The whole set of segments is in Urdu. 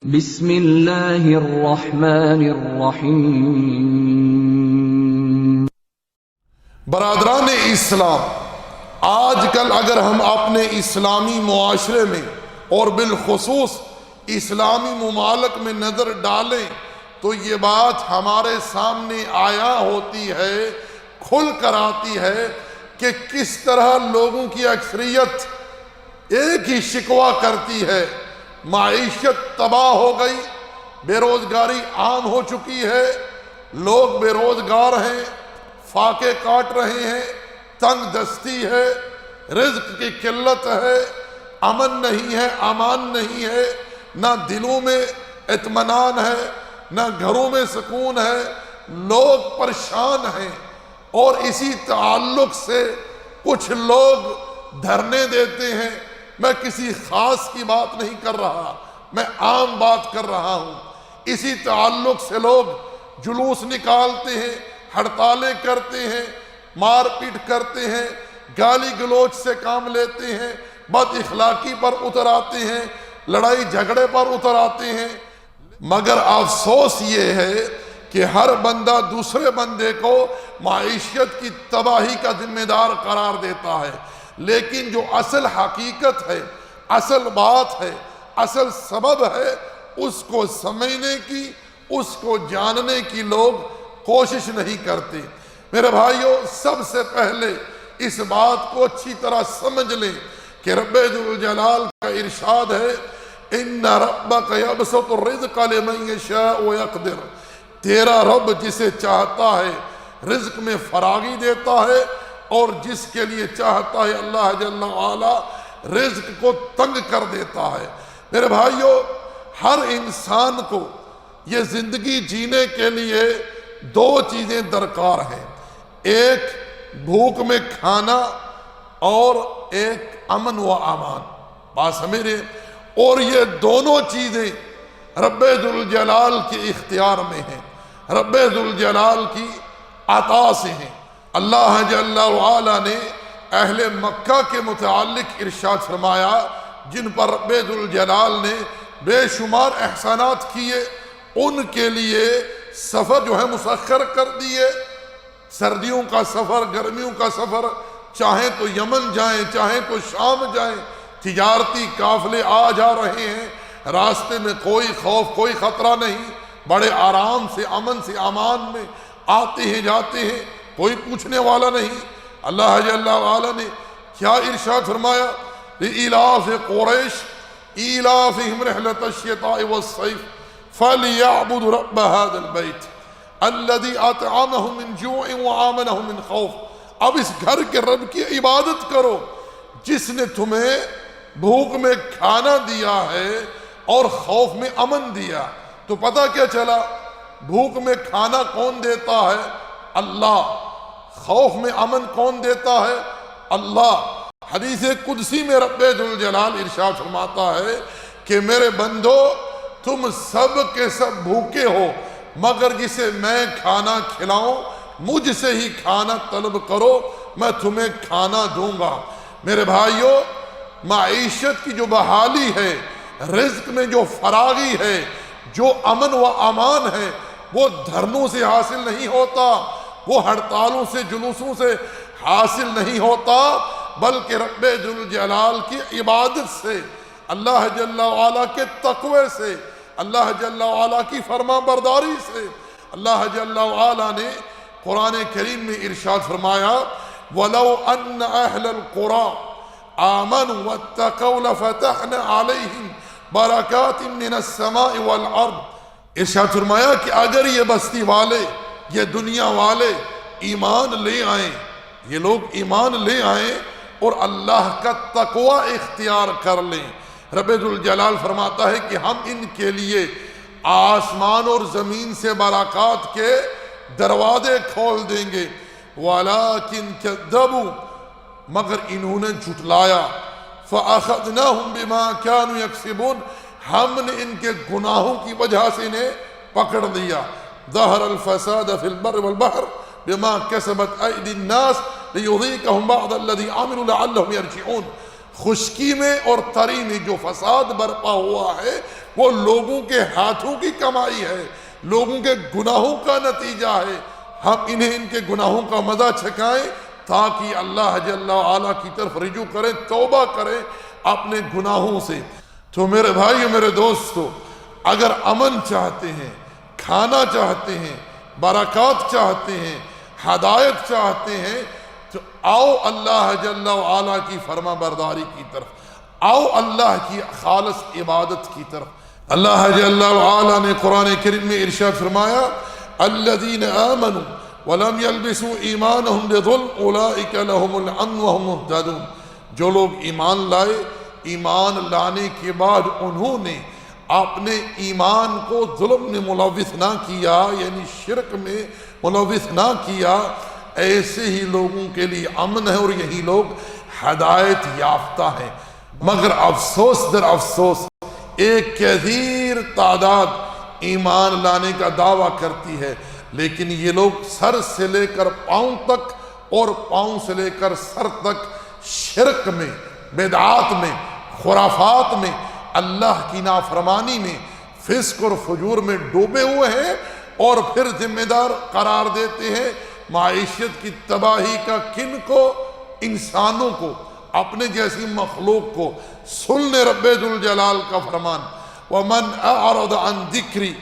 بسم اللہ الرحمن الرحیم۔ برادران اسلام، آج کل اگر ہم اپنے اسلامی معاشرے میں اور بالخصوص اسلامی ممالک میں نظر ڈالیں تو یہ بات ہمارے سامنے آیا ہوتی ہے، کھل کر آتی ہے کہ کس طرح لوگوں کی اکثریت ایک ہی شکوہ کرتی ہے: معیشت تباہ ہو گئی، بے روزگاری عام ہو چکی ہے، لوگ بے روزگار ہیں، فاقے کاٹ رہے ہیں، تنگ دستی ہے، رزق کی قلت ہے، امن نہیں ہے، امان نہیں ہے، نہ دلوں میں اطمینان ہے، نہ گھروں میں سکون ہے، لوگ پریشان ہیں۔ اور اسی تعلق سے کچھ لوگ دھرنے دیتے ہیں۔ میں کسی خاص کی بات نہیں کر رہا، میں عام بات کر رہا ہوں۔ اسی تعلق سے لوگ جلوس نکالتے ہیں، ہڑتالیں کرتے ہیں، مار پیٹ کرتے ہیں، گالی گلوچ سے کام لیتے ہیں، بد اخلاقی پر اتر آتے ہیں، لڑائی جھگڑے پر اتر آتے ہیں۔ مگر افسوس یہ ہے کہ ہر بندہ دوسرے بندے کو معیشت کی تباہی کا ذمہ دار قرار دیتا ہے، لیکن جو اصل حقیقت ہے، اصل بات ہے، اصل سبب ہے، اس کو سمجھنے کی، اس کو جاننے کی لوگ کوشش نہیں کرتے۔ میرے بھائیوں، سب سے پہلے اس بات کو اچھی طرح سمجھ لیں کہ رب ذوالجلال کا ارشاد ہے: ان ربک یبسط الرزق لمن یشاء ویقدر۔ تیرا رب جسے چاہتا ہے رزق میں فراغی دیتا ہے، اور جس کے لیے چاہتا ہے اللہ جل وعلا رزق کو تنگ کر دیتا ہے۔ میرے بھائیوں، ہر انسان کو یہ زندگی جینے کے لیے دو چیزیں درکار ہیں: ایک بھوک میں کھانا اور ایک امن و امان۔ بات سمجھے؟ اور یہ دونوں چیزیں رب ذوالجلال کے اختیار میں ہیں، رب ذوالجلال کی عطا سے ہیں۔ اللہ جل وعلا نے اہل مکہ کے متعلق ارشاد فرمایا، جن پر رب ذوالجلال نے بے شمار احسانات کیے، ان کے لیے سفر جو ہے مسخر کر دیے۔ سردیوں کا سفر، گرمیوں کا سفر، چاہیں تو یمن جائیں، چاہیں تو شام جائیں، تجارتی قافلے آ جا رہے ہیں، راستے میں کوئی خوف، کوئی خطرہ نہیں، بڑے آرام سے، امن سے، امان میں آتے ہیں، جاتے ہیں، کوئی پوچھنے والا نہیں۔ اللہ جل وعلا نے کیا ارشاد فرمایا: لإلاف قریش إیلافہم رحلۃ الشتاء والصیف فلیعبدوا رب هذا البیت الذی اطعمہم من جوع وآمنہم من خوف۔ اب اس گھر کے رب کی عبادت کرو جس نے تمہیں بھوک میں کھانا دیا ہے اور خوف میں امن دیا۔ تو پتہ کیا چلا؟ بھوک میں کھانا کون دیتا ہے؟ اللہ۔ خوف میں امن کون دیتا ہے؟ اللہ۔ حدیث قدسی میں رب ذوالجلال ارشاد فرماتا ہے کہ میرے بندو، تم سب کے سب بھوکے ہو، مگر جسے میں کھانا کھلاؤں، مجھ سے ہی کھانا طلب کرو، میں تمہیں کھانا دوں گا۔ میرے بھائیوں، معیشت کی جو بحالی ہے، رزق میں جو فراغی ہے، جو امن و امان ہے، وہ دھرنوں سے حاصل نہیں ہوتا، وہ ہڑتالوں سے، جلوسوں سے حاصل نہیں ہوتا، بلکہ رب ذوالجلال کی عبادت سے، اللہ جل وعلا کے تقوی سے، اللہ جل وعلا کی فرما برداری سے۔ اللہ جل وعلا نے قرآن کریم میں ارشاد فرمایا: وَلَوْ أَنَّ أَهْلَ الْقُرَىٰ آمَنُوا وَاتَّقَوْا لَفَتَحْنَا عَلَيْهِمْ بَرَكَاتٍ مِّنَ السَّمَاءِ وَالْأَرْضِ۔ ارشاد فرمایا کہ اگر یہ بستی والے، یہ دنیا والے ایمان لے آئیں، یہ لوگ ایمان لے آئیں اور اللہ کا تقوی اختیار کر لیں، رب ذوالجلال فرماتا ہے کہ ہم ان کے لیے آسمان اور زمین سے برکات کے دروازے کھول دیں گے۔ وَلَٰكِن كَذَّبُوا، مگر انہوں نے جھٹلایا۔ فَأَخَذْنَاهُمْ بِمَا كَانُوا يَكْسِبُونَ، ہم نے ان کے گناہوں کی وجہ سے انہیں پکڑ لیا۔ ظَهَرَ الْفَسَادَ فِي الْبَرِّ وَالْبَحْرِ بِمَا كَسَبَتْ أَيْدِي النَّاسِ لِيُذِيقَهُمْ بَعْضَ الَّذِي عَمِلُوا لَعَلَّهُمْ يَرْجِعُونَ۔ خشکی میں اور تری میں جو فساد برپا ہوا ہے، وہ لوگوں کے ہاتھوں کی کمائی ہے، لوگوں کے گناہوں کا نتیجہ ہے۔ ہم انہیں ان کے گناہوں کا مزہ چکھائیں تاکہ اللہ جل وعلا کی طرف رجوع کریں، توبہ کریں اپنے گناہوں سے۔ تو میرے بھائیو، میرے دوستو، اگر امن چاہتے ہیں، کھانا چاہتے ہیں، برکات چاہتے ہیں، ہدایت چاہتے ہیں، تو آؤ اللہ جل وعلا کی فرما برداری کی طرف، آؤ اللہ کی خالص عبادت کی طرف۔ اللہ جل وعلا نے قرآن کریم میں ارشاد فرمایا، الذین آمنوا ولم يلبسوا ایمانہم بظلم اولئک لہم الامن وہم مہتدون۔ جو لوگ ایمان لائے، ایمان لانے کے بعد انہوں نے اپنے ایمان کو ظلم میں ملوث نہ کیا، یعنی شرک میں ملوث نہ کیا، ایسے ہی لوگوں کے لیے امن ہے اور یہی لوگ ہدایت یافتہ ہیں۔ مگر افسوس در افسوس، ایک کثیر تعداد ایمان لانے کا دعویٰ کرتی ہے، لیکن یہ لوگ سر سے لے کر پاؤں تک اور پاؤں سے لے کر سر تک شرک میں، بدعات میں، خرافات میں، اللہ کی نافرمانی میں، فسق اور فجور میں ڈوبے ہوئے ہیں، اور پھر ذمہ دار قرار دیتے ہیں معیشت کی تباہی کا۔ کن کو؟ انسانوں کو، اپنے جیسی مخلوق کو۔ سن لے رب ذوالجلال کا فرمان، وَمَنْ أَعْرَضَ عَنْ ذِكْرِي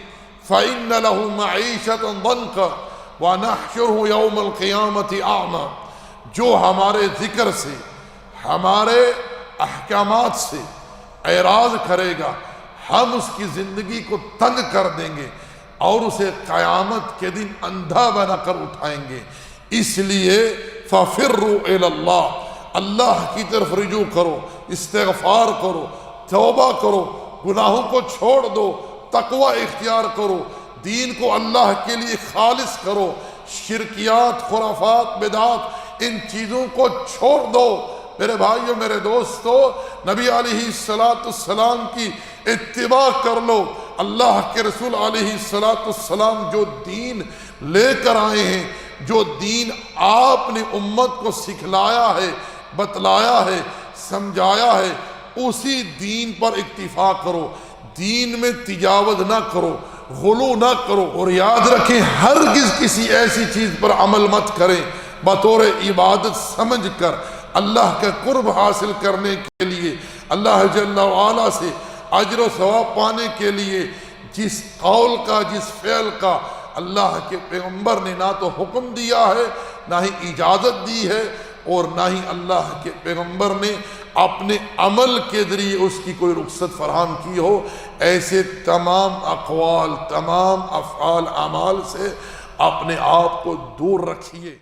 فَإِنَّ لَهُ مَعِيشَةً ضَنْكًا وَنَحْشُرُهُ يَوْمَ الْقِيَامَةِ أَعْمَى۔ جو ہمارے ذکر سے، ہمارے احکامات سے اعراض کرے گا، ہم اس کی زندگی کو تنگ کر دیں گے اور اسے قیامت کے دن اندھا بنا کر اٹھائیں گے۔ اس لیے فَفِرُّوا إِلَى اللَّهِ، اللہ کی طرف رجوع کرو، استغفار کرو، توبہ کرو، گناہوں کو چھوڑ دو، تقوی اختیار کرو، دین کو اللہ کے لیے خالص کرو، شرکیات، خرافات، بدعات، ان چیزوں کو چھوڑ دو۔ میرے بھائیو، میرے دوستو، نبی علیہ السلام کی اتباع کر لو۔ اللہ کے رسول علیہ السلام جو دین لے کر آئے ہیں، جو دین آپ نے امت کو سکھلایا ہے، بتلایا ہے، سمجھایا ہے، اسی دین پر اکتفا کرو، دین میں تجاوز نہ کرو، غلو نہ کرو، اور یاد رکھیں ہرگز کسی ایسی چیز پر عمل مت کریں بطور عبادت سمجھ کر، اللہ کا قرب حاصل کرنے کے لیے، اللہ جل وعلا سے اجر و ثواب پانے کے لیے، جس قول کا، جس فعل کا اللہ کے پیغمبر نے نہ تو حکم دیا ہے، نہ ہی اجازت دی ہے، اور نہ ہی اللہ کے پیغمبر نے اپنے عمل کے ذریعے اس کی کوئی رخصت فراہم کی ہو، ایسے تمام اقوال، تمام افعال، اعمال سے اپنے آپ کو دور رکھیے۔